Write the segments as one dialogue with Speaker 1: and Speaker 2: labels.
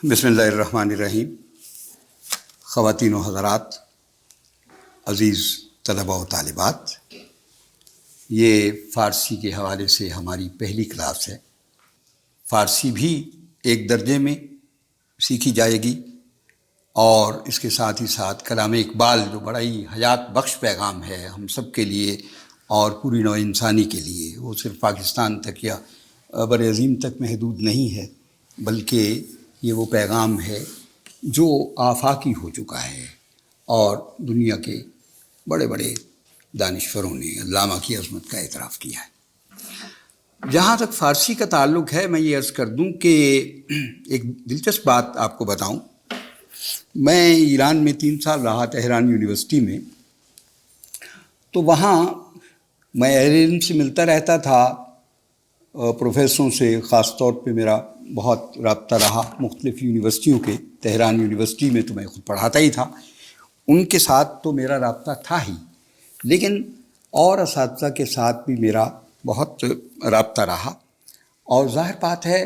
Speaker 1: بسم اللہ الرحمن الرحیم۔ خواتین و حضرات، عزیز طلباء و طالبات، یہ فارسی کے حوالے سے ہماری پہلی کلاس ہے۔ فارسی بھی ایک درجے میں سیکھی جائے گی اور اس کے ساتھ ہی ساتھ کلام اقبال جو بڑا ہی حیات بخش پیغام ہے ہم سب کے لیے اور پوری نوع انسانی کے لیے، وہ صرف پاکستان تک یا بر عظیم تک محدود نہیں ہے، بلکہ یہ وہ پیغام ہے جو آفاقی ہو چکا ہے اور دنیا کے بڑے بڑے دانشوروں نے علامہ کی عظمت کا اعتراف کیا ہے۔ جہاں تک فارسی کا تعلق ہے، میں یہ عرض کر دوں کہ ایک دلچسپ بات آپ کو بتاؤں۔ میں ایران میں 3 سال رہا، تہران یونیورسٹی میں، تو وہاں میں اہل علم سے ملتا رہتا تھا، پروفیسروں سے خاص طور پہ میرا بہت رابطہ رہا، مختلف یونیورسٹیوں کے۔ تہران یونیورسٹی میں تو میں خود پڑھاتا ہی تھا، ان کے ساتھ تو میرا رابطہ تھا ہی، لیکن اور اساتذہ کے ساتھ بھی میرا بہت رابطہ رہا۔ اور ظاہر بات ہے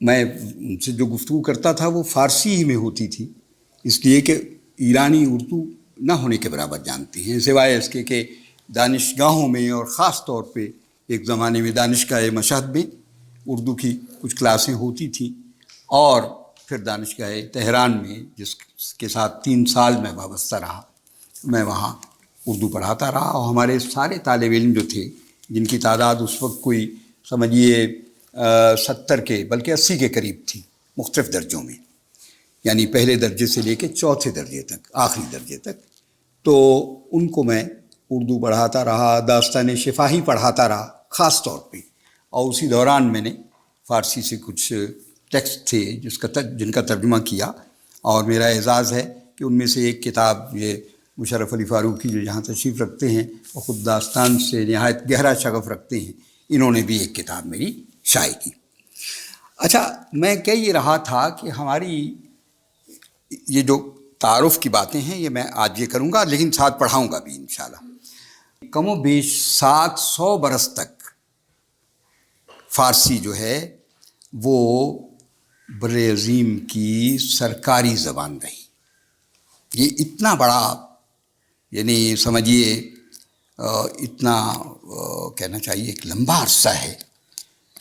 Speaker 1: میں ان سے جو گفتگو کرتا تھا وہ فارسی ہی میں ہوتی تھی، اس لیے کہ ایرانی اردو نہ ہونے کے برابر جانتی ہیں، سوائے اس کے کہ دانشگاہوں میں اور خاص طور پہ ایک زمانے میں دانشگاہ مشہد میں اردو کی کچھ کلاسیں ہوتی تھیں، اور پھر دانشگاہ تہران میں جس کے ساتھ 3 سال میں وابستہ رہا، میں وہاں اردو پڑھاتا رہا۔ اور ہمارے سارے طالب علم جو تھے، جن کی تعداد اس وقت کوئی سمجھیے 70 کے بلکہ 80 کے قریب تھی، مختلف درجوں میں، یعنی پہلے درجے سے لے کے چوتھے درجے تک، آخری درجے تک، تو ان کو میں اردو پڑھاتا رہا، داستان شفاہی پڑھاتا رہا خاص طور پہ۔ اور اسی دوران میں نے فارسی سے کچھ ٹیکسٹ تھے جن کا ترجمہ کیا، اور میرا اعزاز ہے کہ ان میں سے ایک کتاب یہ مشرف علی فاروقی جو یہاں تشریف رکھتے ہیں اور خود داستان سے نہایت گہرا شغف رکھتے ہیں، انہوں نے بھی ایک کتاب میری شائع کی۔ اچھا، میں کہہ یہ رہا تھا کہ ہماری یہ جو تعارف کی باتیں ہیں یہ میں آج یہ کروں گا، لیکن ساتھ پڑھاؤں گا بھی انشاءاللہ۔ کم و بیش 700 برس تک فارسی جو ہے وہ بر عظیم کی سرکاری زبان رہی۔ یہ اتنا بڑا، یعنی سمجھیے اتنا کہنا چاہیے ایک لمبا عرصہ ہے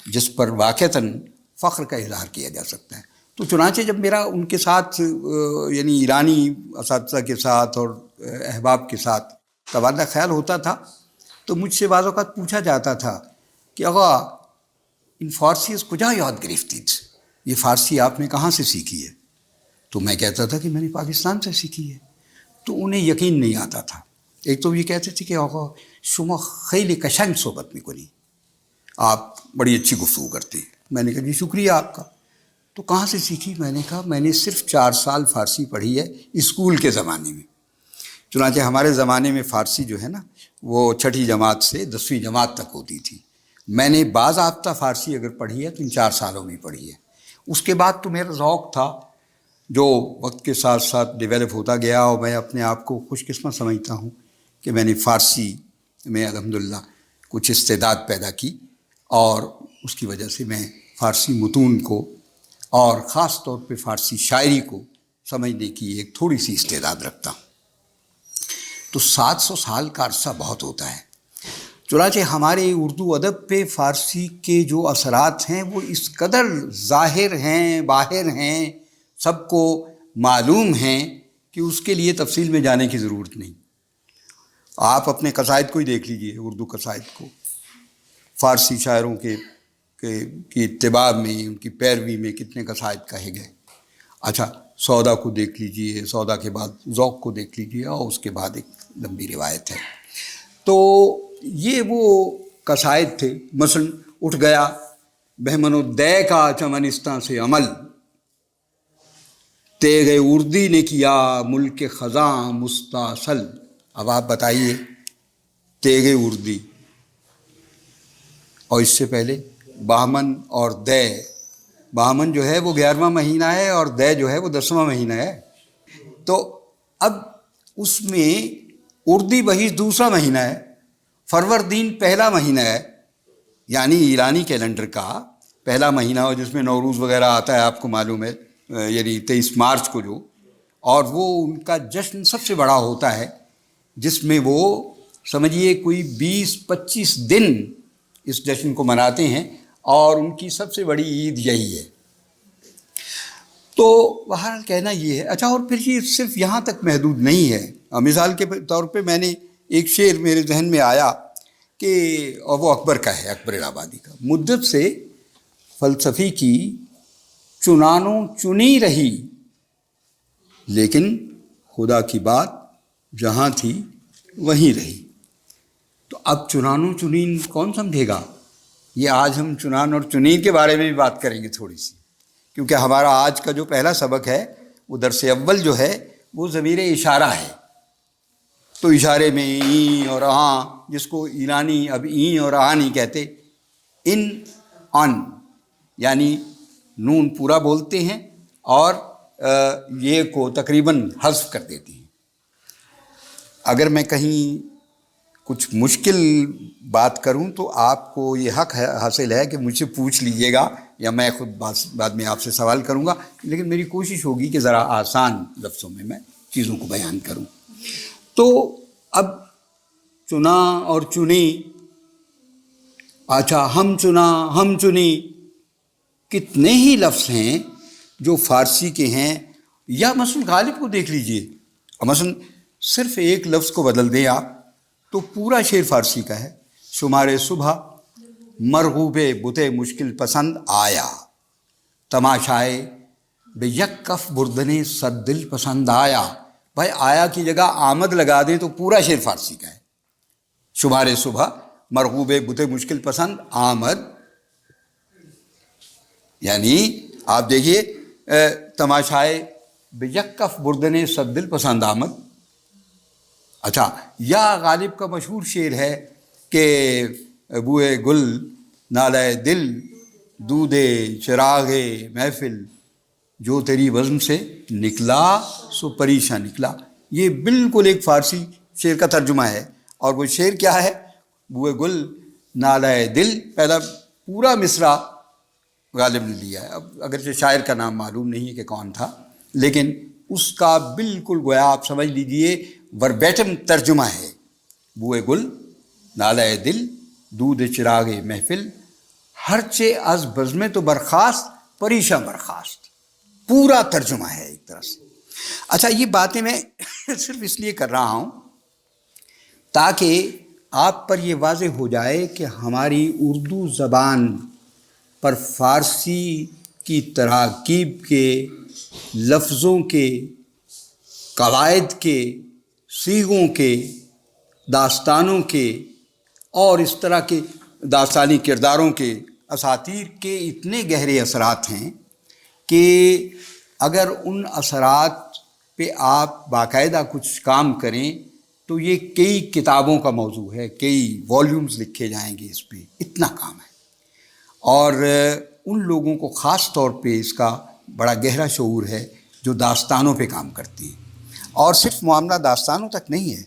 Speaker 1: جس پر واقعتاً فخر کا اظہار کیا جا سکتا ہے۔ تو چنانچہ جب میرا ان کے ساتھ یعنی ایرانی اساتذہ کے ساتھ اور احباب کے ساتھ تبادلہ خیال ہوتا تھا، تو مجھ سے بعض اوقات پوچھا جاتا تھا کہ آقا ان فارسی از کجا یاد گرفتید، یہ فارسی آپ نے کہاں سے سیکھی ہے؟ تو میں کہتا تھا کہ میں نے پاکستان سے سیکھی ہے۔ تو انہیں یقین نہیں آتا تھا۔ ایک تو یہ کہتے تھے کہ آقا شما خیلی قشنگ صحبت میکنی، آپ بڑی اچھی گفتگو کرتے ہیں۔ میں نے کہا جی شکریہ آپ کا۔ تو کہاں سے سیکھی؟ میں نے کہا میں نے صرف 4 سال فارسی پڑھی ہے اسکول کے زمانے میں۔ چنانچہ ہمارے زمانے میں فارسی جو ہے نا وہ 6ٹھی جماعت سے 10ویں جماعت تک ہوتی تھی۔ میں نے باضابطہ فارسی اگر پڑھی ہے تو ان 4 سالوں میں پڑھی ہے۔ اس کے بعد تو میرا ذوق تھا جو وقت کے ساتھ ساتھ ڈیولپ ہوتا گیا، اور میں اپنے آپ کو خوش قسمت سمجھتا ہوں کہ میں نے فارسی میں الحمدللہ کچھ استعداد پیدا کی، اور اس کی وجہ سے میں فارسی متون کو اور خاص طور پہ فارسی شاعری کو سمجھنے کی ایک تھوڑی سی استعداد رکھتا ہوں۔ تو 700 سال کا عرصہ بہت ہوتا ہے۔ چنانچہ ہمارے اردو ادب پہ فارسی کے جو اثرات ہیں وہ اس قدر ظاہر ہیں، باہر ہیں، سب کو معلوم ہیں کہ اس کے لیے تفصیل میں جانے کی ضرورت نہیں۔ آپ اپنے قصائد کو ہی دیکھ لیجئے، اردو قصائد کو، فارسی شاعروں کی اتباع میں، ان کی پیروی میں کتنے قصائد کہے گئے۔ اچھا، سودا کو دیکھ لیجئے، سودا کے بعد ذوق کو دیکھ لیجئے، اور اس کے بعد ایک لمبی روایت ہے۔ تو یہ وہ قصائد تھے۔ مثلا اٹھ گیا بہمن و دے کا چمنستان سے عمل، تیغ اردی نے کیا ملک خزاں مستاصل۔ اب آپ بتائیے، تیغ اردی، اور اس سے پہلے بہمن اور دے، بہمن جو ہے وہ 11واں مہینہ ہے اور دے جو ہے وہ 10واں مہینہ ہے۔ تو اب اس میں اردی بہیج دوسرا مہینہ ہے، فروردین پہلا مہینہ ہے، یعنی ایرانی کیلنڈر کا پہلا مہینہ ہو جس میں نوروز وغیرہ آتا ہے، آپ کو معلوم ہے یعنی 23 مارچ کو جو، اور وہ ان کا جشن سب سے بڑا ہوتا ہے، جس میں وہ سمجھیے کوئی 20-25 دن اس جشن کو مناتے ہیں، اور ان کی سب سے بڑی عید یہی ہے۔ تو بہرحال کہنا یہ ہے۔ اچھا، اور پھر یہ صرف یہاں تک محدود نہیں ہے۔ مثال کے طور پہ میں نے ایک شعر میرے ذہن میں آیا کہ، اور وہ اکبر کا ہے، اکبر الہ آبادی کا، مدت سے فلسفی کی چنانوں چنی رہی، لیکن خدا کی بات جہاں تھی وہیں رہی۔ تو اب چنانوں چنین کون سمجھے گا؟ یہ آج ہم چنان اور چنین کے بارے میں بھی بات کریں گے تھوڑی سی، کیونکہ ہمارا آج کا جو پہلا سبق ہے وہ درس اول جو ہے وہ ضمیر اشارہ ہے۔ تو اشارے میں این اور آں، جس کو ایرانی اب این اور آں نہیں کہتے، ان ان، یعنی نون پورا بولتے ہیں اور یہ کو تقریباً حذف کر دیتے ہیں۔ اگر میں کہیں کچھ مشکل بات کروں تو آپ کو یہ حق حاصل ہے کہ مجھ سے پوچھ لیجئے گا، یا میں خود بعد میں آپ سے سوال کروں گا، لیکن میری کوشش ہوگی کہ ذرا آسان لفظوں میں چیزوں کو بیان کروں۔ تو اب چنا اور چنی، اچھا ہم چنا ہم چنی، کتنے ہی لفظ ہیں جو فارسی کے ہیں۔ یا مثلا غالب کو دیکھ لیجئے، مثلا صرف ایک لفظ کو بدل دیں آپ تو پورا شعر فارسی کا ہے۔ شمار صبح مرغوب بت مشکل پسند آیا، تماشائے بے یک کف بردن صد دل پسند آیا۔ بھائی آیا کی جگہ آمد لگا دیں تو پورا شعر فارسی کا ہے۔ شمار صبح مرغوب بت مشکل پسند آمد، یعنی آپ دیکھیے تماشائے بے یک کف بردن صد دل پسند آمد۔ اچھا، یا غالب کا مشہور شعر ہے کہ بوئے گل نالہ دل دودھ چراغ محفل، جو تیری بزم سے نکلا سو پریشاں نکلا۔ یہ بالکل ایک فارسی شعر کا ترجمہ ہے، اور وہ شعر کیا ہے؟ بوئے گل نالہ دل، پہلا پورا مصرع غالب نے لیا ہے۔ اب اگرچہ شاعر کا نام معلوم نہیں ہے کہ کون تھا، لیکن اس کا بالکل گویا آپ سمجھ لیجئے وربیٹم ترجمہ ہے۔ بوئے گل نالہ دل دودھ چراغ محفل، ہرچے از بزم تو برخاست پریشاں برخاست، پورا ترجمہ ہے ایک طرح سے۔ اچھا، یہ باتیں میں صرف اس لیے کر رہا ہوں تاکہ آپ پر یہ واضح ہو جائے کہ ہماری اردو زبان پر فارسی کی تراکیب کے، لفظوں کے، قواعد کے، صیغوں کے، داستانوں کے، اور اس طرح کے داستانی کرداروں کے، اساطیر کے اتنے گہرے اثرات ہیں کہ اگر ان اثرات پہ آپ باقاعدہ کچھ کام کریں تو یہ کئی کتابوں کا موضوع ہے، کئی والیومز لکھے جائیں گے اس پہ، اتنا کام ہے۔ اور ان لوگوں کو خاص طور پہ اس کا بڑا گہرا شعور ہے جو داستانوں پہ کام کرتے ہیں۔ اور صرف معاملہ داستانوں تک نہیں ہے،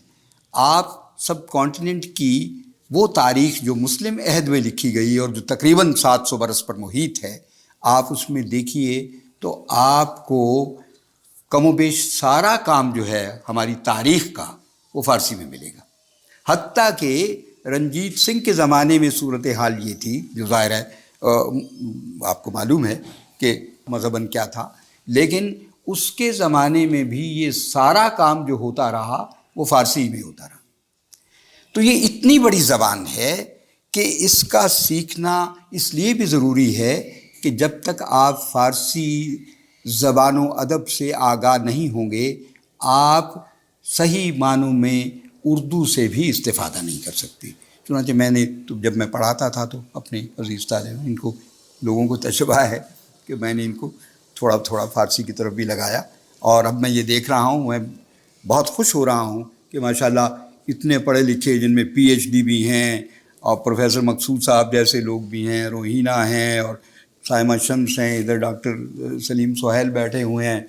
Speaker 1: آپ سب کانٹیننٹ کی وہ تاریخ جو مسلم عہد میں لکھی گئی اور جو تقریباً 700 برس پر محیط ہے، آپ اس میں دیکھیے تو آپ کو کم و بیش سارا کام جو ہے ہماری تاریخ کا وہ فارسی میں ملے گا۔ حتیٰ کہ رنجیت سنگھ کے زمانے میں صورتحال یہ تھی، جو ظاہر ہے آپ کو معلوم ہے کہ مذہباً کیا تھا، لیکن اس کے زمانے میں بھی یہ سارا کام جو ہوتا رہا وہ فارسی میں ہوتا رہا۔ تو یہ اتنی بڑی زبان ہے کہ اس کا سیکھنا اس لیے بھی ضروری ہے کہ جب تک آپ فارسی زبان و ادب سے آگاہ نہیں ہوں گے، آپ صحیح معنوں میں اردو سے بھی استفادہ نہیں کر سکتے۔ چنانچہ میں نے جب میں پڑھاتا تھا تو اپنے عزیز طالب ان کو، لوگوں کو تجربہ ہے کہ میں نے ان کو تھوڑا تھوڑا فارسی کی طرف بھی لگایا، اور اب میں یہ دیکھ رہا ہوں، میں بہت خوش ہو رہا ہوں کہ ماشاءاللہ اتنے پڑھے لکھے جن میں پی ایچ ڈی بھی ہیں، اور پروفیسر مقصود صاحب جیسے لوگ بھی ہیں، روہینہ ہیں، اور سائمہ شمس ہیں، ادھر ڈاکٹر سلیم سہیل بیٹھے ہوئے ہیں،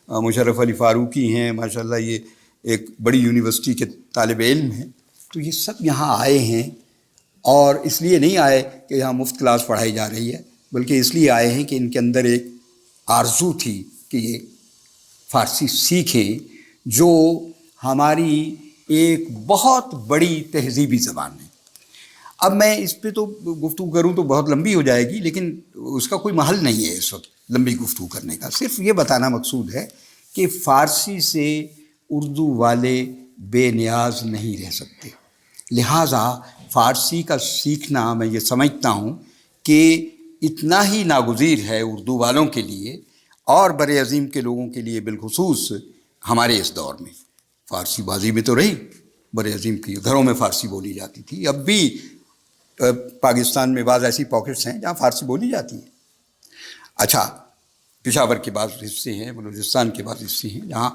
Speaker 1: مشرف علی فاروقی ہیں، ماشاءاللہ یہ ایک بڑی یونیورسٹی کے طالب علم ہیں۔ تو یہ سب یہاں آئے ہیں، اور اس لیے نہیں آئے کہ یہاں مفت کلاس پڑھائی جا رہی ہے، بلکہ اس لیے آئے ہیں کہ ان کے اندر ایک آرزو تھی کہ کہ یہ فارسی سیکھیں جو ہماری ایک بہت بڑی تہذیبی زبان ہے۔ اب میں اس پہ تو گفتگو کروں تو بہت لمبی ہو جائے گی، لیکن اس کا کوئی محل نہیں ہے اس وقت لمبی گفتگو کرنے کا۔ صرف یہ بتانا مقصود ہے کہ فارسی سے اردو والے بے نیاز نہیں رہ سکتے، لہٰذا فارسی کا سیکھنا میں یہ سمجھتا ہوں کہ اتنا ہی ناگزیر ہے اردو والوں کے لیے اور بر عظیم کے لوگوں کے لیے بالخصوص ہمارے اس دور میں۔ فارسی بازی میں تو رہی، بر عظیم کی گھروں میں فارسی بولی جاتی تھی، اب بھی پاکستان میں بعض ایسی پاکٹس ہیں جہاں فارسی بولی جاتی ہے۔ اچھا، پشاور کے بعض حصے ہیں، بلوچستان کے بعض حصے ہیں جہاں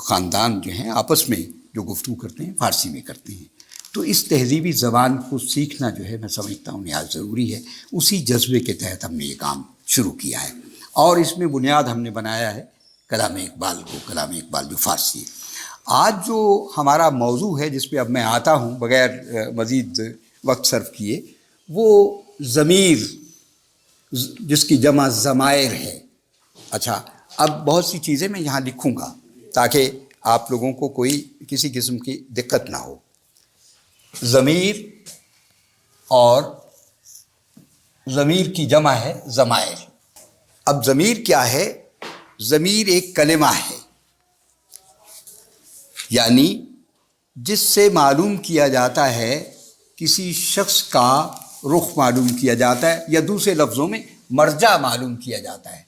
Speaker 1: خاندان جو ہیں آپس میں جو گفتگو کرتے ہیں فارسی میں کرتے ہیں۔ تو اس تہذیبی زبان کو سیکھنا جو ہے میں سمجھتا ہوں نہایت ضروری ہے۔ اسی جذبے کے تحت ہم نے یہ کام شروع کیا ہے اور اس میں بنیاد ہم نے بنایا ہے کلام اقبال کو، کلام اقبال جو فارسی ہے۔ آج جو ہمارا موضوع ہے جس پہ اب میں آتا ہوں بغیر مزید وقت صرف کیے، وہ ضمیر، جس کی جمع ضمائر ہے۔ اچھا، اب بہت سی چیزیں میں یہاں لکھوں گا تاکہ آپ لوگوں کو کوئی کسی قسم کی دقت نہ ہو۔ ضمیر اور ضمیر کی جمع ہے ضمائر۔ اب ضمیر کیا ہے؟ ضمیر ایک کلمہ ہے، یعنی جس سے معلوم کیا جاتا ہے، کسی شخص کا رخ معلوم کیا جاتا ہے، یا دوسرے لفظوں میں مرجع معلوم کیا جاتا ہے۔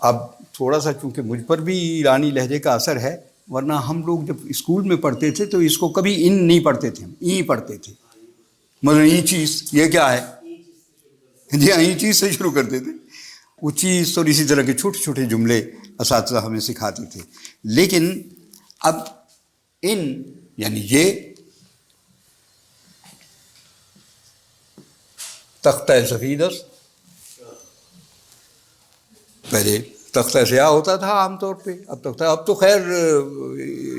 Speaker 1: اب تھوڑا سا چونکہ مجھ پر بھی ایرانی لہجے کا اثر ہے، ورنہ ہم لوگ جب اسکول میں پڑھتے تھے تو اس کو کبھی ان نہیں پڑھتے تھے، ای پڑھتے تھے۔ مثلا ای چیز، یہ کیا ہے؟ جی ہاں، ای چیز سے شروع کرتے تھے۔ وہ چیز اور اسی طرح کے چھوٹے چھوٹے جملے اساتذہ ہمیں سکھاتے تھے۔ لیکن اب ان یعنی یہ تختہ سفید است، پہلے تختہ سیاہ ہوتا تھا عام طور پہ، اب تو خیر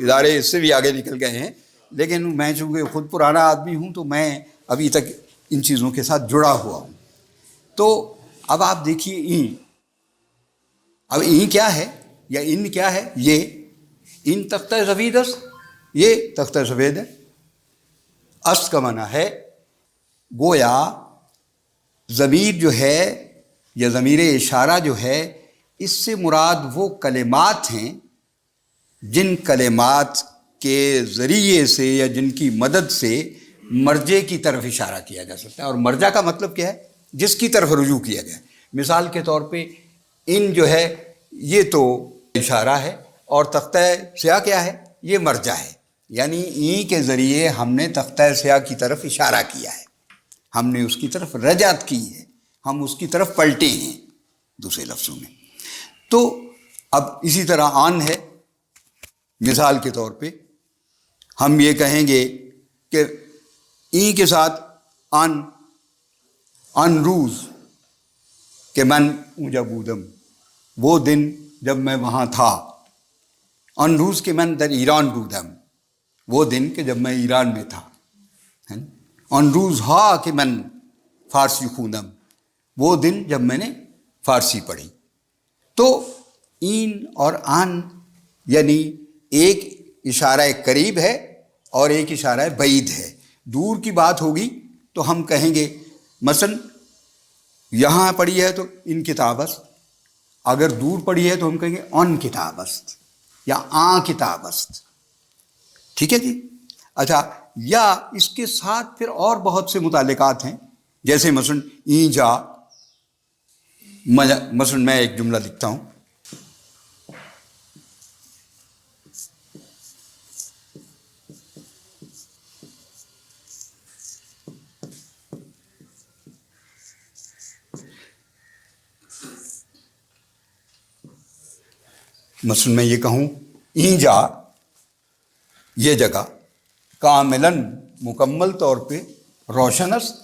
Speaker 1: ادارے اس سے بھی آگے نکل گئے ہیں، لیکن میں چونکہ خود پرانا آدمی ہوں تو میں ابھی تک ان چیزوں کے ساتھ جڑا ہوا ہوں۔ تو اب آپ دیکھیے این، اب این کیا ہے یا ان کیا ہے؟ یہ ان تختہ سفید است، یہ تختہ سفید ہے۔ است کا معنی ہے گویا ضمیر جو ہے یا ضمیر اشارہ جو ہے، اس سے مراد وہ کلمات ہیں جن کلمات کے ذریعے سے یا جن کی مدد سے مرجع کی طرف اشارہ کیا جا سکتا ہے۔ اور مرجع کا مطلب کیا ہے؟ جس کی طرف رجوع کیا گیا۔ مثال کے طور پہ ان جو ہے یہ تو اشارہ ہے، اور تختہ سیاہ کیا ہے؟ یہ مرجع ہے۔ یعنی این کے ذریعے ہم نے تختہ سیاہ کی طرف اشارہ کیا ہے، ہم نے اس کی طرف رجعت کی ہے، ہم اس کی طرف پلٹے ہیں دوسرے لفظوں میں۔ تو اب اسی طرح آن ہے، مثال کے طور پہ ہم یہ کہیں گے کہ این کے ساتھ ان روز کہ من اونجا بودم، وہ دن جب میں وہاں تھا۔ ان روز کہ من در ایران بودم، وہ دن کہ جب میں ایران میں تھا۔ ان روز ہا کہ من فارسی خوندم، وہ دن جب میں نے فارسی پڑھی۔ تو این اور آن یعنی ایک اشارہ قریب ہے اور ایک اشارہ بعید ہے۔ دور کی بات ہوگی تو ہم کہیں گے مثلا یہاں پڑھی ہے تو ان کتاب است، اگر دور پڑھی ہے تو ہم کہیں گے ان کتاب است یا آ کتاب است۔ ٹھیک ہے جی؟ اچھا، یا اس کے ساتھ پھر اور بہت سے متعلقات ہیں، جیسے مثلا این جا، مثلا میں ایک جملہ لکھتا ہوں، مثلا میں یہ کہوں این جا، یہ جگہ کاملاً مکمل طور پہ روشن است،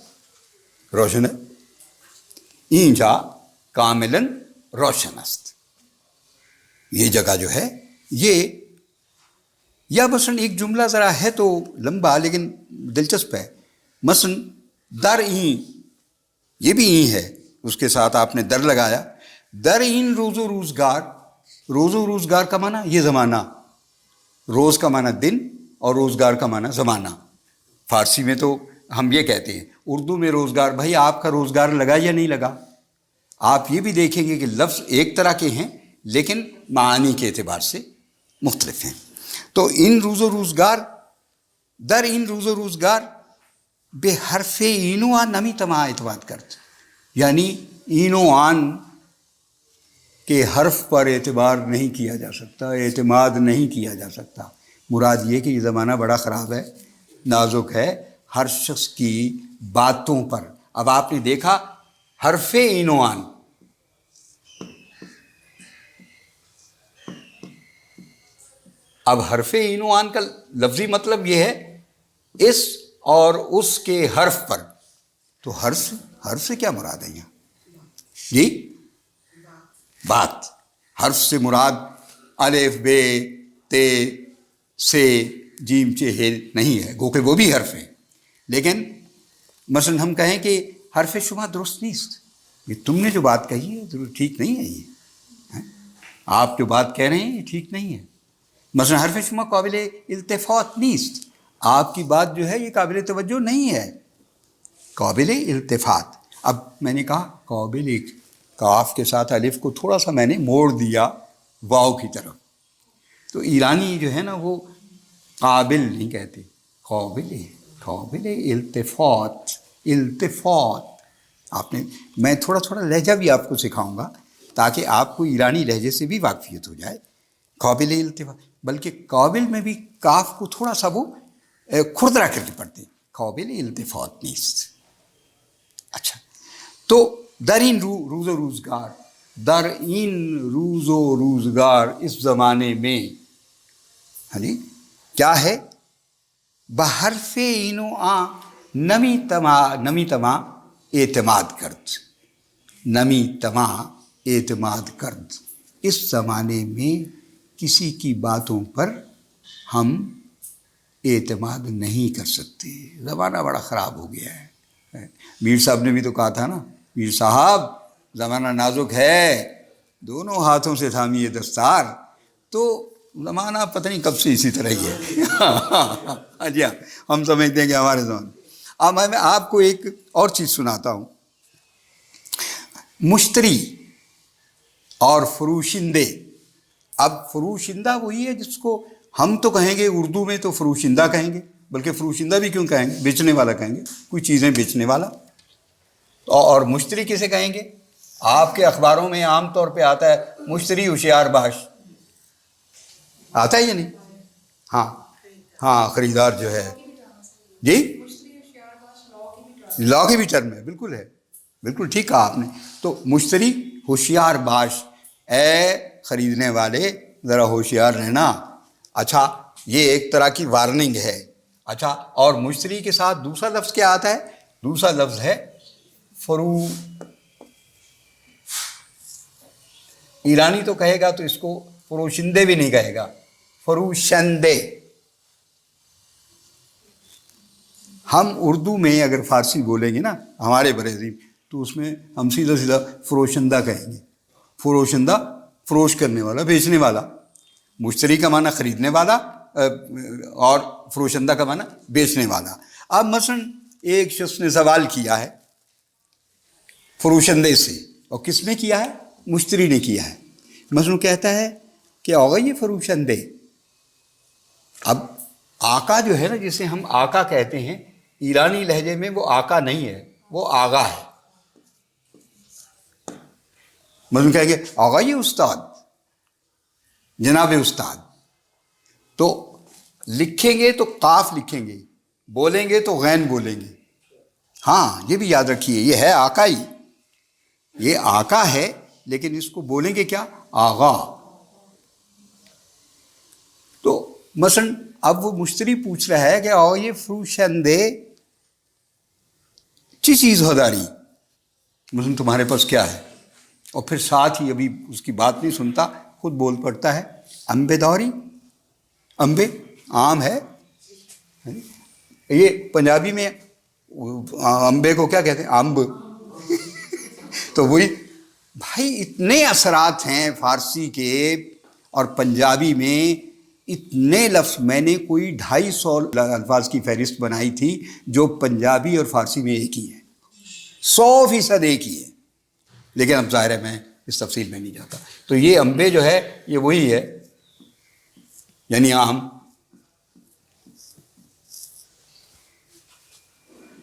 Speaker 1: روشن ہے۔ این جا کاملاً روشن است، یہ جگہ جو ہے یہ، یا مثلا ایک جملہ ذرا ہے تو لمبا لیکن دلچسپ ہے، مثلا در این، یہ بھی این ہے، اس کے ساتھ آپ نے در لگایا، در این روز و روزگار، روز و روزگار کا معنی یہ زمانہ، روز کا معنی دن اور روزگار کا معنی زمانہ. فارسی میں تو ہم یہ کہتے ہیں، اردو میں روزگار، بھائی آپ کا روزگار لگا یا نہیں لگا. آپ یہ بھی دیکھیں گے کہ لفظ ایک طرح کے ہیں لیکن معانی کے اعتبار سے مختلف ہیں. تو ان روز و روزگار، در این روز و روزگار بے حرف این و آن نمی تما اعتماد کرت، یعنی این و آن کے حرف پر اعتبار نہیں کیا جا سکتا، اعتماد نہیں کیا جا سکتا. مراد یہ کہ یہ زمانہ بڑا خراب ہے، نازک ہے، ہر شخص کی باتوں پر. اب آپ نے دیکھا حرف این و آن، اب حرف این و آن کا لفظی مطلب یہ ہے اس اور اس کے حرف پر. تو حرف سے کیا مراد ہے یہاں؟ جی بات. حرف سے مراد الف بے تے سے جیم چے ہے نہیں ہے، گو کہ وہ بھی حرف ہیں، لیکن مثلا ہم کہیں کہ حرف شما درست نیست، یہ تم نے جو بات کہی ہے ٹھیک نہیں ہے، یہ آپ جو بات کہہ رہے ہیں یہ ٹھیک نہیں ہے. مثلا حرف شما قابل التفات نیست، آپ کی بات جو ہے یہ قابل توجہ نہیں ہے، قابل التفات. اب میں نے کہا قابل، کاف کے ساتھ الف کو تھوڑا سا میں نے موڑ دیا واو کی طرف. تو ایرانی جو ہے نا وہ قابل نہیں کہتے، قابل التفات. التفات آپ نے، میں تھوڑا لہجہ بھی آپ کو سکھاؤں گا تاکہ آپ کو ایرانی لہجے سے بھی واقفیت ہو جائے. قابل التفات، بلکہ قابل میں بھی کاف کو تھوڑا سا وہ کھردرا کر کے پڑھتے، قابل التفات نیست. اچھا، تو در این روز و روزگار، در این روز و روزگار، اس زمانے میں کیا ہے؟ بحرف این و آ نمی تما اعتماد کرد، نمی تما اعتماد کرد. اس زمانے میں کسی کی باتوں پر ہم اعتماد نہیں کر سکتے. زمانہ بڑا خراب ہو گیا ہے. میر صاحب نے بھی تو کہا تھا نا، میر صاحب زمانہ نازک ہے، دونوں ہاتھوں سے تھامیے دستار. تو زمانہ پتہ نہیں کب سے اسی طرح ہی ہے. ہاں جی ہاں، ہم سمجھتے ہیں کہ ہمارے زمانے. اب میں آپ کو ایک اور چیز سناتا ہوں. مشتری اور فروشندے. اب فروشندہ وہی ہے جس کو ہم تو کہیں گے اردو میں تو فروشندہ کہیں گے، بلکہ فروشندہ بھی کیوں کہیں گے، بیچنے والا کہیں گے، کوئی چیزیں بیچنے والا. اور مشتری کسے کہیں گے؟ آپ کے اخباروں میں عام طور پہ آتا ہے مشتری ہوشیار باش، آتا ہے یا نہیں؟ ہاں خریدار جو ہے، جی لا کی بھی ٹرم ہے، بالکل ہے، بالکل ٹھیک کہا آپ نے. تو مشتری ہوشیار باش، اے خریدنے والے ذرا ہوشیار رہنا. اچھا، یہ ایک طرح کی وارننگ ہے. اچھا، اور مشتری کے ساتھ دوسرا لفظ کیا آتا ہے؟ دوسرا لفظ ہے ایرانی تو کہے گا تو اس کو فروشندے بھی نہیں کہے گا، فروشندے. ہم اردو میں اگر فارسی بولیں گے نا ہمارے برعظیم، تو اس میں ہم سیدھا فروشندہ کہیں گے. فروشندہ فروش کرنے والا، بیچنے والا. مشتری کا معنی خریدنے والا اور فروشندہ کا معنی بیچنے والا. اب مثلا ایک شخص نے سوال کیا ہے فروشندے سے، اور کس نے کیا ہے؟ مشتری نے کیا ہے. مثلا کہتا ہے کہ آقا یہ فروشندے. اب آقا جو ہے نا، جسے ہم آقا کہتے ہیں، ایرانی لہجے میں وہ آقا نہیں ہے، وہ آغا ہے. مثلا کہیں گے آقا یہ استاد، جناب استاد. تو لکھیں گے تو قاف لکھیں گے، بولیں گے تو غین بولیں گے. ہاں یہ بھی یاد رکھیے، یہ ہے آقا ہی، یہ آقا ہے، لیکن اس کو بولیں گے کیا؟ آغا. تو مثلا اب وہ مشتری پوچھ رہا ہے کہ آؤ یہ فروشندے چی چیز ہداری، مثلا تمہارے پاس کیا ہے؟ اور پھر ساتھ ہی ابھی اس کی بات نہیں سنتا، خود بول پڑتا ہے امبے دوری. امبے آم ہے. یہ پنجابی میں امبے کو کیا کہتے ہیں؟ امب. تو وہی بھائی اتنے اثرات ہیں فارسی کے اور پنجابی میں، اتنے لفظ، میں نے کوئی 250 الفاظ کی فہرست بنائی تھی جو پنجابی اور فارسی میں ایک ہی ہے، 100% ایک ہی ہے، لیکن اب ظاہر ہے میں اس تفصیل میں نہیں جاتا۔ تو یہ انبے جو ہے یہ وہی ہے، یعنی آم۔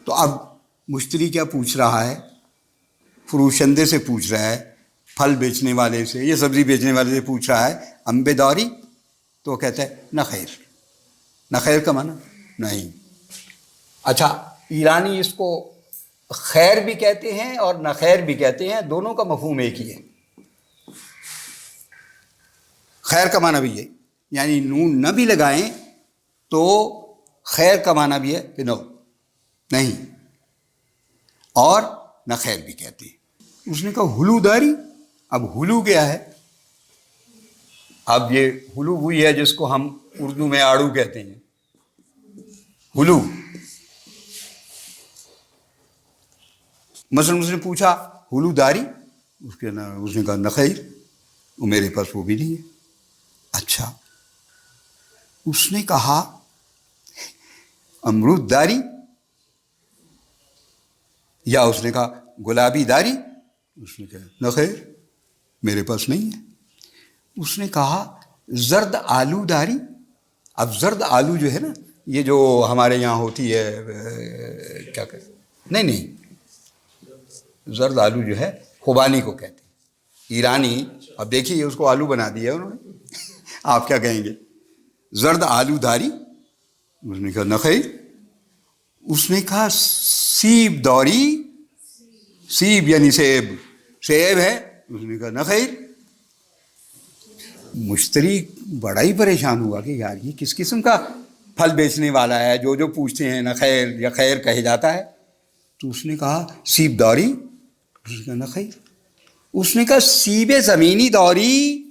Speaker 1: تو اب مشتری کیا پوچھ رہا ہے؟ فروشندے سے پوچھ رہا ہے، پھل بیچنے والے سے یا سبزی بیچنے والے سے پوچھ رہا ہے انبے داری، تو وہ کہتا ہے نہ خیر۔ نہ خیر کا معنی نہیں۔ اچھا، ایرانی اس کو خیر بھی کہتے ہیں اور نہ خیر بھی کہتے ہیں، دونوں کا مفہوم ایک ہی ہے۔ خیر کا معنی بھی ہے، یعنی نون نہ بھی لگائیں تو خیر کا معنی بھی ہے کہ نو نہیں، اور نہ خیر بھی کہتے ہیں۔ اس نے کہا ہلو داری۔ اب ہلو کیا ہے؟ اب یہ ہلو وہی ہے جس کو ہم اردو میں آڑو کہتے ہیں، ہلو۔ مثلا اس نے پوچھا ہلو داری، اس نے کہا نہ خیر، وہ میرے پاس وہ بھی نہیں ہے۔ اچھا، اس نے کہا امرود داری، یا اس نے کہا گلابی داری، اس نے کہا نہ خیر، میرے پاس نہیں ہے۔ اس نے کہا زرد آلو داری۔ اب زرد آلو جو ہے نا، یہ جو ہمارے یہاں ہوتی ہے، کیا کہتے ہیں، نہیں، زرد آلو جو ہے خوبانی کو کہتے ہیں ایرانی۔ اب دیکھیے اس کو آلو بنا دیا انہوں نے، آپ کیا کہیں گے؟ زرد آلو داری۔ اس نے کہا نہ خیر۔ اس نے کہا سیب دوری، سیب یعنی سیب، سیب ہے، اس نے کہا نہ خیر۔ مشتری بڑا ہی پریشان ہوا کہ یار یہ کس قسم کا پھل بیچنے والا ہے، جو جو پوچھتے ہیں نہ خیر یا خیر کہے جاتا ہے۔ تو اس نے کہا سیب دوری، اس نے کہا نہ خیر۔ اس نے کہا سیب زمینی دوری،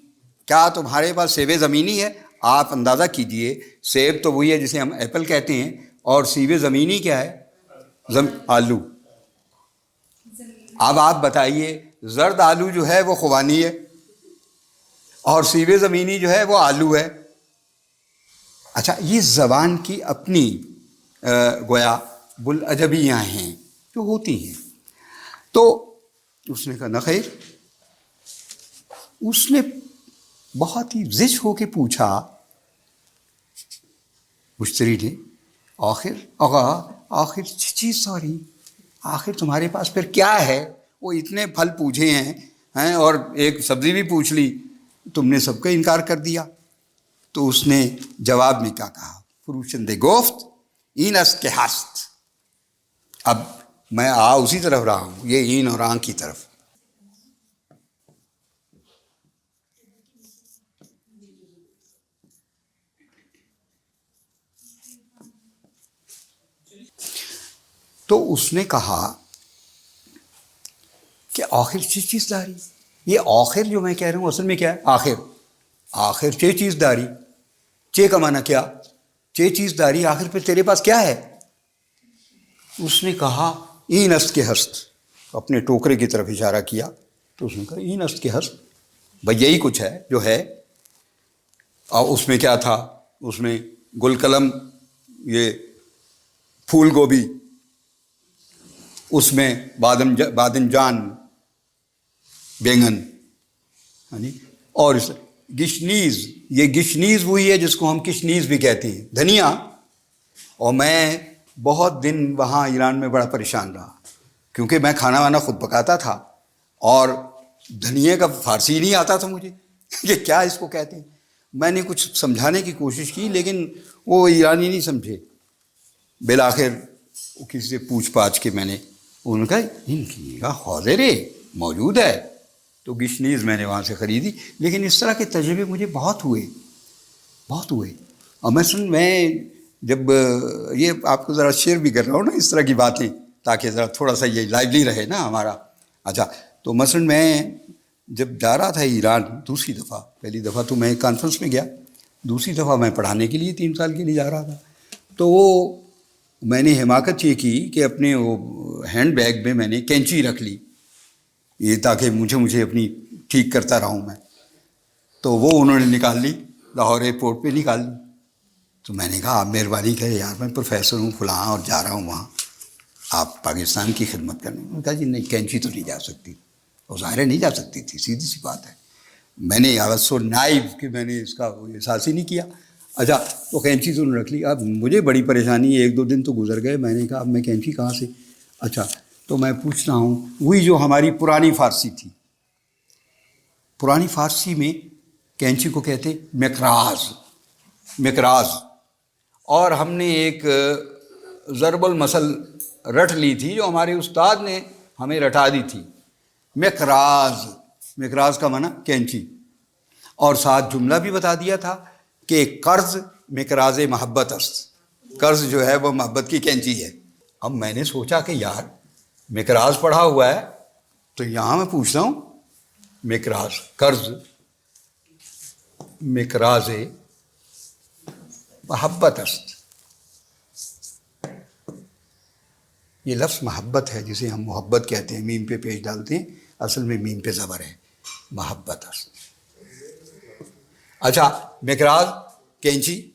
Speaker 1: کیا تمہارے پاس سیب زمینی ہے؟ آپ اندازہ کیجئے، سیب تو وہی ہے جسے ہم ایپل کہتے ہیں، اور سیب زمینی کیا ہے؟ آلو۔ اب آپ بتائیے، زرد آلو جو ہے وہ خوبانی ہے، اور سیب زمینی جو ہے وہ آلو ہے۔ اچھا، یہ زبان کی اپنی گویا بلعجبیاں ہیں جو ہوتی ہیں۔ تو اس نے کہا نہ خیر۔ اس نے بہت ہی زج ہو کے پوچھا مشتری نے، آخر چیز سوری، آخر تمہارے پاس پھر کیا ہے؟ وہ اتنے پھل پوچھے ہیں اور ایک سبزی بھی پوچھ لی، تم نے سب کا انکار کر دیا۔ تو اس نے جواب میں کیا کہا؟ فروشندے گفت این است کے ہست۔ اب میں اسی طرف رہا ہوں، یہ این اور آن کی طرف۔ تو اس نے کہا کہ آخر چیز داری، یہ آخر جو میں کہہ رہا ہوں اصل میں کیا ہے؟ آخر چیز داری، چے کا معنی کیا؟ چیز داری، آخر پہ تیرے پاس کیا ہے؟ اس نے کہا این است کے ہست، اپنے ٹوکرے کی طرف اشارہ کیا۔ تو اس نے کہا این است کے ہست، بھائی یہی کچھ ہے جو ہے۔ اور اس میں کیا تھا؟ اس میں گل قلم، یہ پھول گوبھی، اس میں بادنجان، بینگن، اور گشنیز، یہ گشنیز وہی ہے جس کو ہم کشنیز بھی کہتے ہیں، دھنیا۔ اور میں بہت دن وہاں ایران میں بڑا پریشان رہا، کیونکہ میں کھانا وانا خود پکاتا تھا اور دھنیا کا فارسی نہیں آتا تھا مجھے کہ کیا اس کو کہتے ہیں۔ میں نے کچھ سمجھانے کی کوشش کی لیکن وہ ایرانی نہیں سمجھے۔ بالآخر کسی سے پوچھ پاچھ کے میں نے، انہوں نے کہا ان کی حاضر موجود ہے، تو گشنیز میں نے وہاں سے خریدی۔ لیکن اس طرح کے تجربے مجھے بہت ہوئے۔ اور مثلاً میں جب یہ آپ کو ذرا شیئر بھی کر رہا ہوں نا اس طرح کی باتیں، تاکہ ذرا تھوڑا سا یہ لائیولی رہے نا ہمارا۔ اچھا، تو مثلاً میں جب جا رہا تھا ایران دوسری دفعہ، پہلی دفعہ تو میں کانفرنس میں گیا، دوسری دفعہ میں پڑھانے کے لیے 3 سال کے لیے جا رہا تھا۔ تو وہ میں نے حماقت یہ کی کہ اپنے وہ ہینڈ بیگ میں میں نے کینچی رکھ لی، یہ تاکہ مجھے اپنی ٹھیک کرتا رہوں میں. تو وہ انہوں نے نکال لی، لاہور ایئرپورٹ پہ نکال لی. تو میں نے کہا آپ مہربانی کریں یار، میں پروفیسر ہوں فلاں اور جا رہا ہوں وہاں، آپ پاکستان کی خدمت کرنے. انہوں نے کہا جی نہیں، کینچی تو نہیں جا سکتی. اور ظاہر ہے نہیں جا سکتی تھی، سیدھی سی بات ہے. میں نے آئی واز سو نائیو کہ میں نے اس کا احساس ہی نہیں کیا. اچھا تو کینچی تو رکھ لی. اب مجھے بڑی پریشانی ہے، 1-2 دن تو گزر گئے. میں نے کہا اب میں کینچی کہاں سے. اچھا تو میں پوچھ رہا ہوں، وہی جو ہماری پرانی فارسی تھی، پرانی فارسی میں کینچی کو کہتے مقراظ. اور ہم نے ایک ضرب المثل رٹ لی تھی جو ہمارے استاد نے ہمیں رٹا دی تھی. مقراظ کا معنی کینچی. اور ساتھ جملہ بھی بتا دیا تھا کہ قرض مقراظ محبت است، قرض جو ہے وہ محبت کی کینچی ہے. اب میں نے سوچا کہ یار مقراظ پڑھا ہوا ہے تو یہاں میں پوچھتا ہوں مقراظ، قرض مقراظ محبت است. یہ لفظ محبت ہے جسے ہم محبت کہتے ہیں، میم پہ پیش ڈالتے ہیں، اصل میں میم پہ زبر ہے، محبت است. اچھا مقراظ کینچی.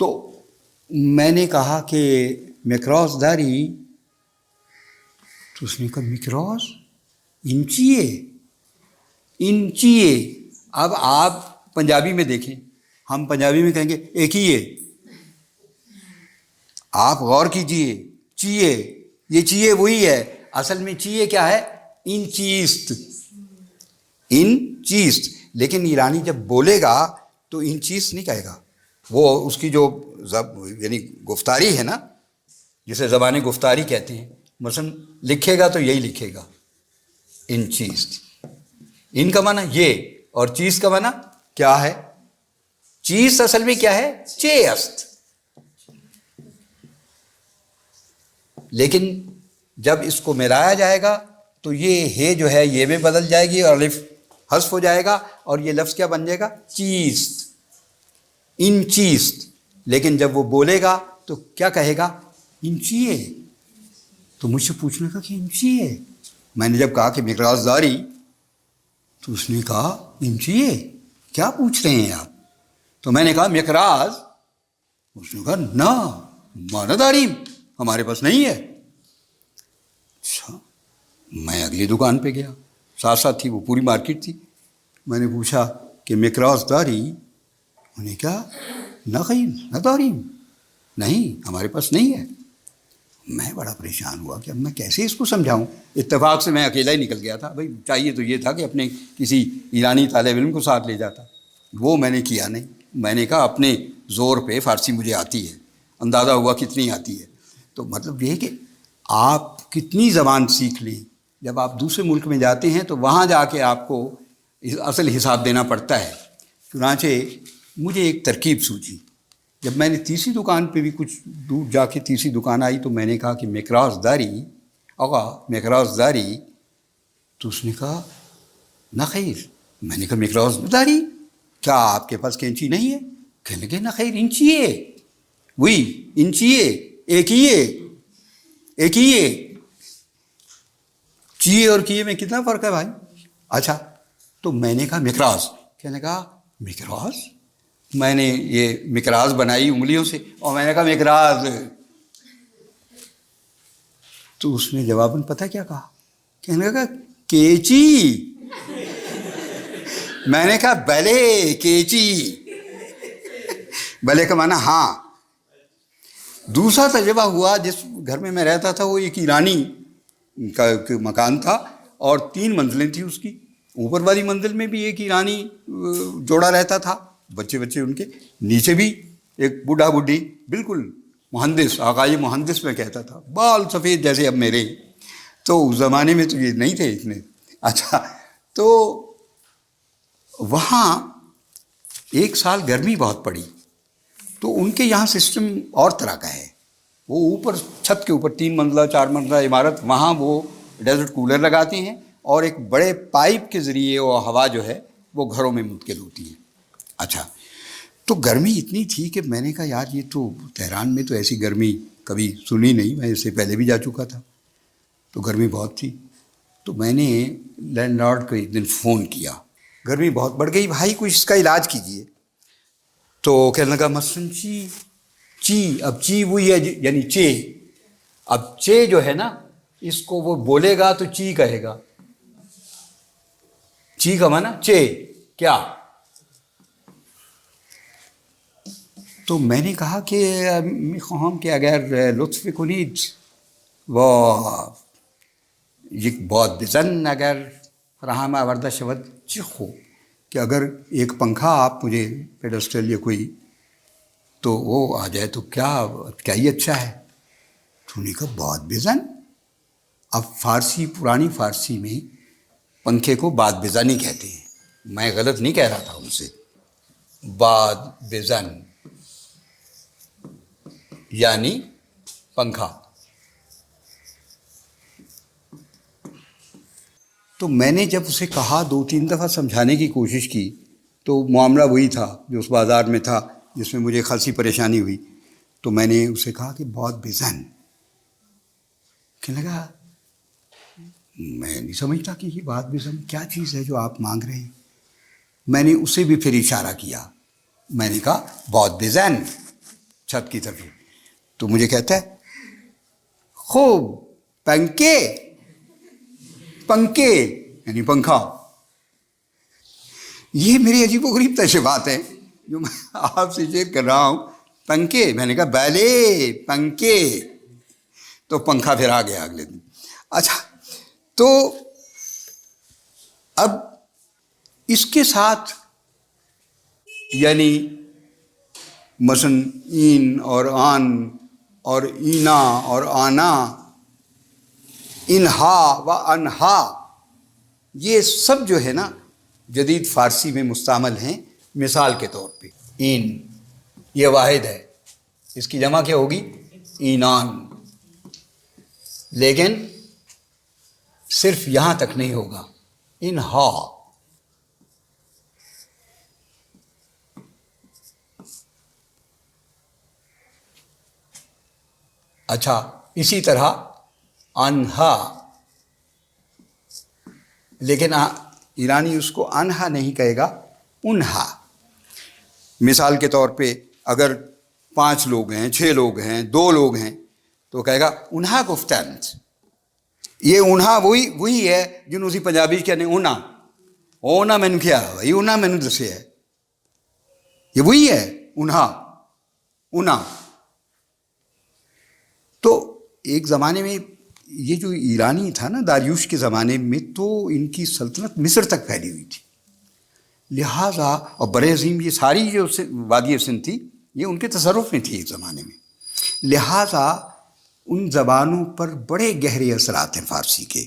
Speaker 1: تو میں نے کہا کہ مقراظ داری. تو اس نے کہا مقراظ انچیے. اب آپ پنجابی میں دیکھیں، ہم پنجابی میں کہیں گے ایک ہی ہے. آپ غور کیجئے، چیے، یہ چیے وہی ہے. اصل میں چیے کیا ہے؟ انچیست. لیکن ایرانی جب بولے گا تو انچیست نہیں کہے گا. وہ اس کی جو یعنی گفتاری ہے نا، جسے زبان گفتاری کہتے ہیں، مثلا لکھے گا تو یہی لکھے گا انچیست. ان کا معنی یہ، اور چیز کا معنی کیا ہے؟ چیز اصل میں کیا ہے؟ چے است. لیکن جب اس کو ملایا جائے گا تو یہ ہے جو ہے یہ میں بدل جائے گی اور الف حذف ہو جائے گا، اور یہ لفظ کیا بن جائے گا؟ چیست، انچیست. لیکن جب وہ بولے گا تو کیا کہے گا؟ انچیے. تو مجھ سے پوچھنے کا کہ انچیے. میں نے جب کہا کہ مقراظ داری، تو اس نے کہا انچیے کیا پوچھ رہے ہیں آپ؟ تو میں نے کہا مقراظ. اس نے کہا نہ معنی داری ہمارے پاس نہیں ہے. اچھا میں اگلی دکان پہ گیا، ساتھ تھی وہ پوری مارکیٹ تھی. میں نے پوچھا کہ مقراظ داری؟ انہوں نے کہا نہ داری، نہیں ہمارے پاس نہیں ہے. میں بڑا پریشان ہوا کہ اب میں کیسے اس کو سمجھاؤں. اتفاق سے میں اکیلا ہی نکل گیا تھا. بھائی چاہیے تو یہ تھا کہ اپنے کسی ایرانی طالب علم کو ساتھ لے جاتا، وہ میں نے کیا نہیں. میں نے کہا اپنے زور پہ فارسی مجھے آتی ہے، اندازہ ہوا کتنی آتی ہے. تو مطلب یہ ہے کہ آپ کتنی زبان سیکھ لیں، جب آپ دوسرے ملک میں جاتے ہیں تو وہاں جا کے آپ کو اصل حساب دینا پڑتا ہے. چنانچہ مجھے ایک ترکیب سوچی. جب میں نے تیسری دکان پہ بھی کچھ دور جا کے تیسری دکان آئی تو میں نے کہا کہ مقراظ داری آقا، مقراظ داری. تو اس نے کہا نہ خیر. میں نے کہا مقراظ داری کیا آپ کے پاس کینچی نہیں ہے؟ کہنے لگے نہ خیر انچیے، وہی انچیے، ایک ہی ہے. چیے اور کیے میں کتنا فرق ہے بھائی. اچھا تو میں نے کہا مقراظ. کہنے کہا مقراظ. میں نے یہ مقراظ بنائی انگلیوں سے اور میں نے کہا مقراظ. تو اس نے جواباً پتہ کیا کہا؟ کہنے لگا کیچی. میں نے کہا بلے کیچی. بلے کا معنی ہاں. دوسرا تجربہ ہوا، جس گھر میں میں رہتا تھا وہ ایک ایرانی کا مکان تھا اور 3 منزلیں تھیں اس کی. اوپر والی منزل میں بھی ایک ایرانی جوڑا رہتا تھا، بچے ان کے. نیچے بھی ایک بوڑھا بوڑھی، بالکل مہندس، آقای مہندس میں کہتا تھا، بال سفید جیسے اب میرے. تو اس زمانے میں تو یہ نہیں تھے اتنے. اچھا تو وہاں ایک سال گرمی بہت پڑی تو ان کے یہاں سسٹم اور طرح کا ہے. وہ اوپر چھت کے اوپر 3 منزلہ 4 منزلہ عمارت، وہاں وہ ڈیزرٹ کولر لگاتے ہیں اور ایک بڑے پائپ کے ذریعے وہ ہوا جو ہے وہ گھروں میں منتقل ہوتی ہے. اچھا تو گرمی اتنی تھی کہ میں نے کہا یار یہ تو تہران میں تو ایسی گرمی کبھی سنی نہیں، میں اس سے پہلے بھی جا چکا تھا، تو گرمی بہت تھی. تو میں نے لینڈ لارڈ کو ایک دن فون کیا، گرمی بہت بڑھ گئی بھائی، کچھ اس کا علاج کیجیے. تو کہنے لگا مثلاً چی، اب چی وہی ہے یعنی چے، اب چے جو ہے نا اس کو وہ بولے گا تو چی کہے گا، چی کا مانا چے کیا. تو میں نے کہا کہ میخواهم که اگر لطف کنید و یک باد بزن اگر فراہم آورده شود چی خوب، کہ اگر ایک پنکھا آپ مجھے پیڈسٹل یا کوئی تو وہ آ جائے تو کیا ہی اچھا ہے. تو نے کہا باد بزن، اب فارسی پرانی فارسی میں پنکھے کو باد بزن ہی کہتے ہیں، میں غلط نہیں کہہ رہا تھا ان سے. باد بزن یعنی پنکھا. تو میں نے جب اسے کہا 2-3 دفعہ سمجھانے کی کوشش کی تو معاملہ وہی تھا جو اس بازار میں تھا جس میں مجھے خاصی پریشانی ہوئی. تو میں نے اسے کہا کہ بہت بزن، کہنے لگا میں نہیں سمجھتا کہ یہ بات بزن کیا چیز ہے جو آپ مانگ رہے ہیں. میں نے اسے بھی پھر اشارہ کیا، میں نے کہا بہت بزن چھت کی طرف. تو مجھے کہتا ہے خوب پنکھے، پنکھے یعنی پنکھا. یہ میری عجیب و غریب تجربات ہیں جو میں آپ سے شیئر کر رہا ہوں. پنکھے، میں نے کہا بیلے پنکھے، تو پنکھا پھر آ گیا اگلے دن. اچھا، تو اب اس کے ساتھ یعنی مثلاً این اور آن اور اینا اور آنا، انہا و انہا، یہ سب جو ہے نا جدید فارسی میں مستعمل ہیں. مثال کے طور پہ این یہ واحد ہے، اس کی جمع کیا ہوگی اینان، لیکن صرف یہاں تک نہیں ہوگا انہا. اچھا، اسی طرح انہا، لیکن ایرانی اس کو انہا نہیں کہے گا انہا. مثال کے طور پہ اگر 5 لوگ ہیں، 6 لوگ ہیں، 2 لوگ ہیں تو کہے گا انہا گفتند. یہ انہا وہی ہے جن اسی پنجابی کہنے اونا، اونا میں نے کیا بھائی، اونا میں نے دسے ہے، یہ وہی ہے انہا اونا. تو ایک زمانے میں یہ جو ایرانی تھا نا داریوش کے زمانے میں، تو ان کی سلطنت مصر تک پھیلی ہوئی تھی، لہٰذا اور بر عظیم یہ ساری جو وادی سندھ تھی یہ ان کے تصرف میں تھی ایک زمانے میں، لہٰذا ان زبانوں پر بڑے گہرے اثرات ہیں فارسی کے.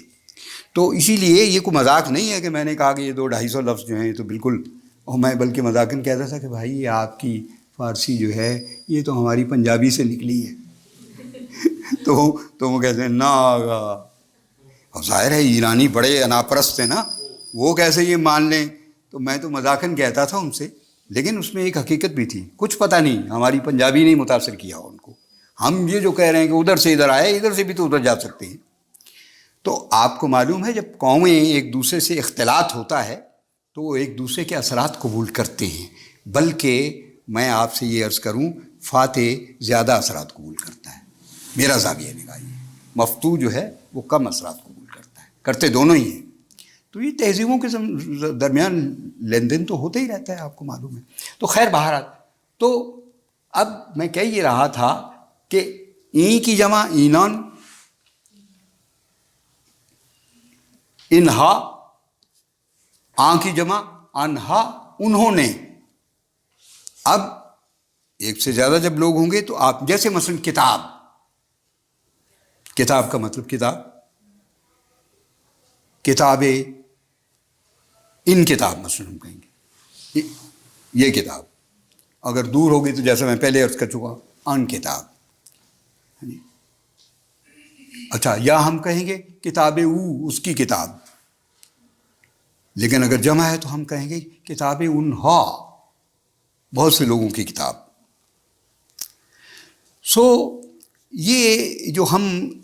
Speaker 1: تو اسی لیے یہ کوئی مذاق نہیں ہے کہ میں نے کہا کہ یہ 200-250 لفظ جو ہیں تو بالکل، اور میں بلکہ مذاقاً کہتا تھا کہ بھائی یہ آپ کی فارسی جو ہے یہ تو ہماری پنجابی سے نکلی ہے. تو وہ کہتے ہیں نا آگا، اب ظاہر ہے ایرانی بڑے اناپرست ہیں نا، وہ کیسے یہ مان لیں. تو میں تو مذاقاً کہتا تھا ان سے، لیکن اس میں ایک حقیقت بھی تھی. کچھ پتہ نہیں ہماری پنجابی نہیں متاثر کیا ان کو، ہم یہ جو کہہ رہے ہیں کہ ادھر سے ادھر آئے، ادھر سے بھی تو ادھر جا سکتے ہیں. تو آپ کو معلوم ہے جب قومیں ایک دوسرے سے اختلاط ہوتا ہے تو وہ ایک دوسرے کے اثرات قبول کرتے ہیں، بلکہ میں آپ سے یہ عرض کروں فاتح زیادہ اثرات قبول کرتا ہے. میرا زاویہ نگاہ یہ، مفتو جو ہے وہ کم اثرات قبول کرتا ہے، کرتے دونوں ہی ہیں. تو یہ تہذیبوں کے درمیان لین دین تو ہوتا ہی رہتا ہے، آپ کو معلوم ہے. تو خیر بہرحال، تو اب میں کہہ یہ رہا تھا کہ این کی جمع اینان، انہا، آن کی جمع انہا، انہوں نے. اب ایک سے زیادہ جب لوگ ہوں گے تو آپ جیسے مثلا کتاب، کتاب کا مطلب کتابیں، ان کتاب مثلا ہم کہیں گے یہ کتاب. اگر دور ہوگی تو جیسا میں پہلے عرض کر چکا ان کتاب. اچھا، یا ہم کہیں گے کتاب او، اس کی کتاب. لیکن اگر جمع ہے تو ہم کہیں گے کتاب انہا، بہت سے لوگوں کی کتاب. یہ جو ہم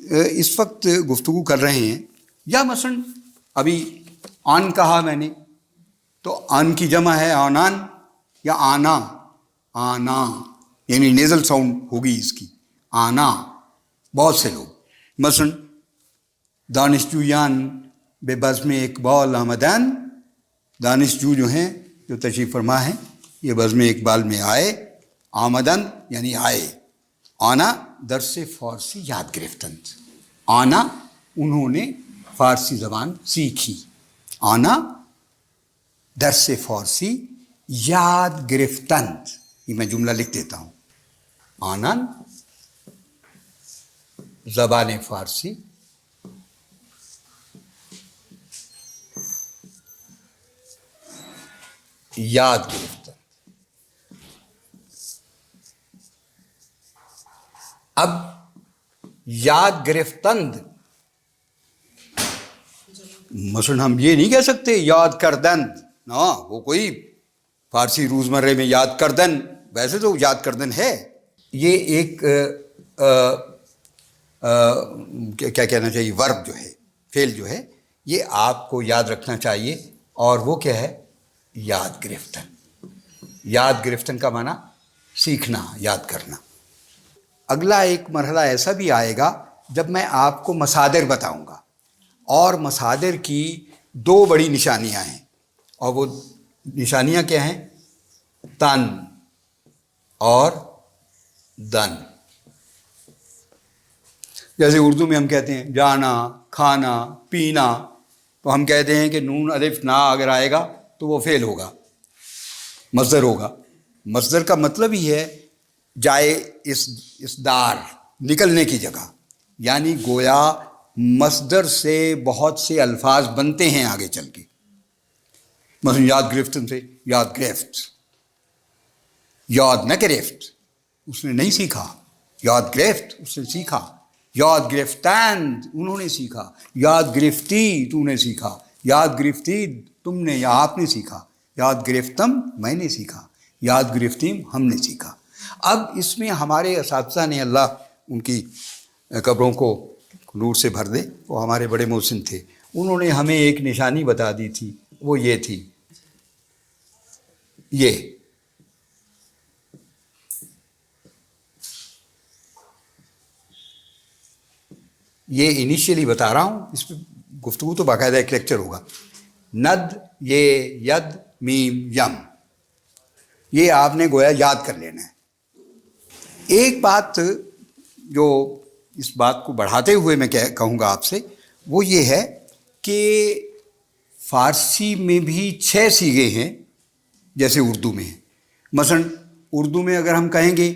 Speaker 1: اس وقت گفتگو کر رہے ہیں، یا مثلا ابھی آن کہا میں نے، تو آن کی جمع ہے آنان یا آنا. آنا یعنی نیزل ساؤنڈ ہوگی اس کی، آنا. بہت سے لوگ مثلا دانشجویان بے بزم اقبال آمدن، دانشجو جو ہیں، جو تشریف فرما ہیں، یہ بزم اقبال میں آئے. آمدن یعنی آئے. آنا درس فارسی یاد گرفتند. آنا انہوں نے فارسی زبان سیکھی. آنا درس فارسی یاد گرفتند. یہ میں جملہ لکھ دیتا ہوں. آنا زبان فارسی یاد گرفتند. اب یاد گرفتند مثلا ہم یہ نہیں کہہ سکتے یاد کردند. نا، وہ کوئی فارسی روزمرہ میں یاد کردن، ویسے تو یاد کردن ہے. یہ ایک کیا کہنا چاہیے، ورب جو ہے، فعل جو ہے، یہ آپ کو یاد رکھنا چاہیے. اور وہ کیا ہے؟ یاد گرفتن. یاد گرفتن کا معنی سیکھنا، یاد کرنا. اگلا ایک مرحلہ ایسا بھی آئے گا جب میں آپ کو مصادر بتاؤں گا، اور مصادر کی دو بڑی نشانیاں ہیں، اور وہ نشانیاں کیا ہیں؟ تن اور دن. جیسے اردو میں ہم کہتے ہیں جانا، کھانا، پینا، تو ہم کہتے ہیں کہ نون الف نا اگر آئے گا تو وہ فعل ہوگا، مصدر ہوگا. مصدر کا مطلب ہی ہے جائے اسدار، نکلنے کی جگہ. یعنی گویا مصدر سے بہت سے الفاظ بنتے ہیں آگے چل کے. مثلا یاد گرفتن سے یاد گرفت. یاد نہ گرفت، اس نے نہیں سیکھا. یاد گرفت، اس نے سیکھا. یاد گرفتند، انہوں نے سیکھا. یاد گرفتی، تو نے سیکھا. یاد گرفتی، تم نے یا آپ نے سیکھا. یاد گرفتم، میں نے سیکھا. یاد گرفتیم، ہم نے سیکھا. اب اس میں ہمارے اساتذہ نے، اللہ ان کی قبروں کو نور سے بھر دے، وہ ہمارے بڑے محسن تھے، انہوں نے ہمیں ایک نشانی بتا دی تھی. وہ یہ تھی، یہ انیشیلی بتا رہا ہوں، اس پہ گفتگو تو باقاعدہ ایک لیکچر ہوگا. ند، یہ ید، میم، یم، یہ آپ نے گویا یاد کر لینا ہے. ایک بات جو اس بات کو بڑھاتے ہوئے میں کہوں گا آپ سے، وہ یہ ہے کہ فارسی میں بھی 6 صیغے ہیں جیسے اردو میں ہیں. مثلا اردو میں اگر ہم کہیں گے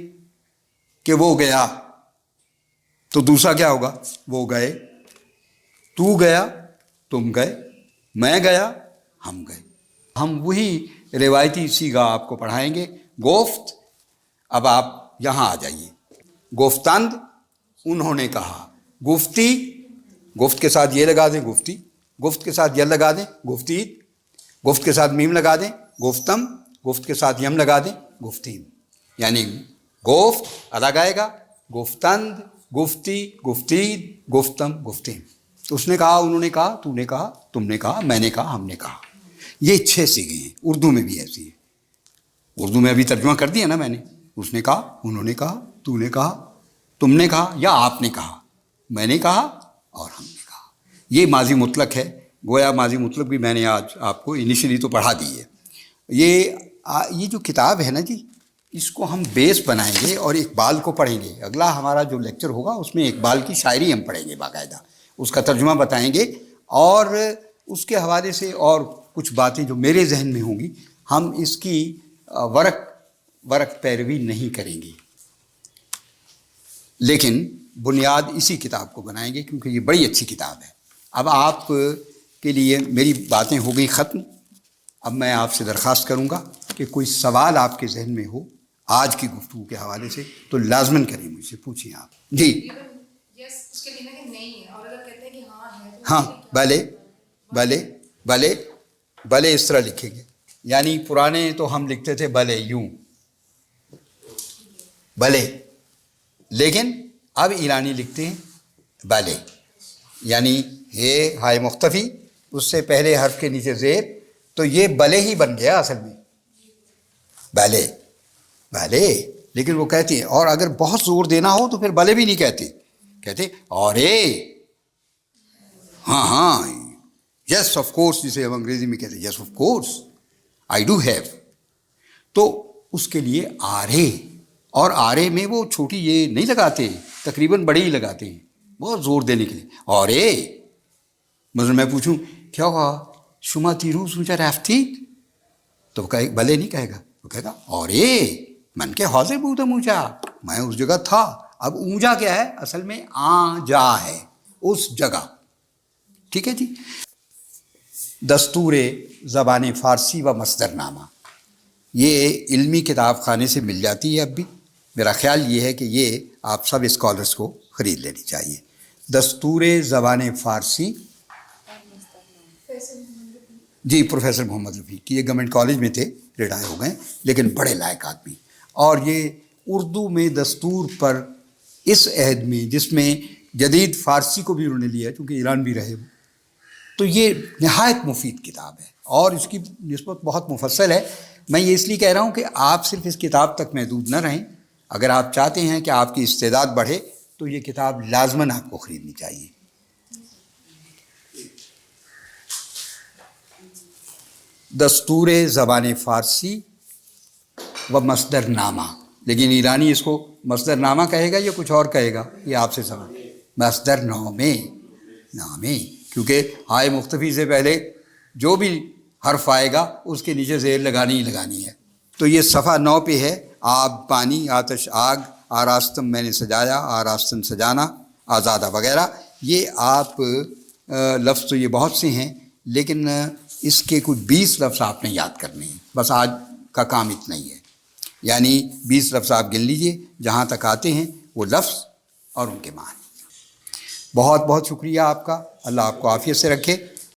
Speaker 1: کہ وہ گیا، تو دوسرا کیا ہوگا؟ وہ گئے. تو گیا، تم گئے. میں گیا، ہم گئے. ہم وہی روایتی صیغہ آپ کو پڑھائیں گے. گفت، اب آپ یہاں آ جائیے. گفتند، انہوں نے کہا. گفتی، گفت کے ساتھ یہ لگا دیں گفتی، گفت کے ساتھ یہ لگا دیں گفتید، گفت کے ساتھ میم لگا دیں گفتم، گفت کے ساتھ یم لگا دیں گفتیم. یعنی گفت الگ آئے گا، گفتند، گفتی، گفتید، گفتم، گفتیم. تو اس نے کہا، انہوں نے کہا، تو نے کہا، تم نے کہا، میں نے کہا، ہم نے کہا. یہ 6 صیغے ہیں. اردو میں بھی ایسی ہے. اردو میں ابھی ترجمہ کر دیا نا میں نے. اس نے کہا، انہوں نے کہا، تو نے کہا، تم نے کہا، یا آپ نے کہا، میں نے کہا، اور ہم نے کہا. یہ ماضی مطلق ہے. گویا ماضی مطلق بھی میں نے آج آپ کو انیشلی تو پڑھا دی ہے. یہ جو کتاب ہے نا جی، اس کو ہم بیس بنائیں گے اور اقبال کو پڑھیں گے. اگلا ہمارا جو لیکچر ہوگا اس میں اقبال کی شاعری ہم پڑھیں گے، باقاعدہ اس کا ترجمہ بتائیں گے، اور اس کے حوالے سے اور کچھ باتیں جو میرے ذہن میں ہوں گی، ہم اس کی ورق پیروی نہیں کریں گے، لیکن بنیاد اسی کتاب کو بنائیں گے، کیونکہ یہ بڑی اچھی کتاب ہے. اب آپ کے لیے میری باتیں ہو گئی ختم. اب میں آپ سے درخواست کروں گا کہ کوئی سوال آپ کے ذہن میں ہو آج کی گفتگو کے حوالے سے تو لازماً کریں، مجھ سے پوچھیں آپ. جی ہاں، بھلے اس طرح لکھیں گے. یعنی پرانے تو ہم لکھتے تھے بھلے یوں، بلے، لیکن اب ایرانی لکھتے ہیں بلے، یعنی ہے ہائے مختفی، اس سے پہلے حرف کے نیچے زیر، تو یہ بلے ہی بن گیا اصل میں، بلے بلے، لیکن وہ کہتے ہیں، اور اگر بہت زور دینا ہو تو پھر بلے بھی نہیں کہتے، کہتے اور ہاں ہاں، یس آف کورس، جسے ہم انگریزی میں کہتے ہیں yes of course I do have, تو اس کے لیے آرے، اور آرے میں وہ چھوٹی یہ نہیں لگاتے، تقریباً بڑی ہی لگاتے ہیں بہت زور دینے کے لیے، اور مثلا میں پوچھوں کیا ہوا شما تیروز اونچا رفتی، تو وہ بلے نہیں کہے گا، وہ کہے گا اور من کے حوضے بودم اونچا، میں اس جگہ تھا، اب اونچا کیا ہے اصل میں جا ہے اس جگہ، ٹھیک ہے جی۔ دستور زبان فارسی و مصدر نامہ، یہ علمی کتاب خانے سے مل جاتی ہے اب بھی، میرا خیال یہ ہے کہ یہ آپ سب اسکالرس کو خرید لینی چاہیے۔ دستور زبان فارسی، جی پروفیسر محمد رفیق، یہ گورنمنٹ کالج میں تھے، ریٹائر ہو گئے، لیکن بڑے لائق آدمی، اور یہ اردو میں دستور پر اس عہد میں جس میں جدید فارسی کو بھی انہوں نے لیا چونکہ ایران بھی رہے، تو یہ نہایت مفید کتاب ہے اور اس کی نسبت بہت مفصل ہے۔ میں یہ اس لیے کہہ رہا ہوں کہ آپ صرف اس کتاب تک محدود نہ رہیں، اگر آپ چاہتے ہیں کہ آپ کی استعداد بڑھے تو یہ کتاب لازماً آپ کو خریدنی چاہیے۔ دستور زبان فارسی و مصدر نامہ، لیکن ایرانی اس کو مصدر نامہ کہے گا یا کچھ اور کہے گا، یہ آپ سے سوال، مصدر نامے، کیونکہ ہائے مختفی سے پہلے جو بھی حرف آئے گا اس کے نیچے زیر لگانی ہی لگانی ہے۔ تو یہ صفحہ 9 پہ ہے، آب پانی، آتش آگ، آراستم میں نے سجایا، آراستن سجانا، آزادہ وغیرہ، یہ آپ لفظ تو یہ بہت سے ہیں، لیکن اس کے کچھ 20 لفظ آپ نے یاد کرنے ہیں، بس آج کا کام اتنا ہی ہے، یعنی 20 لفظ آپ گن لیجئے جہاں تک آتے ہیں وہ لفظ اور ان کے معنی۔ بہت بہت شکریہ آپ کا، اللہ آپ کو عافیت سے رکھے۔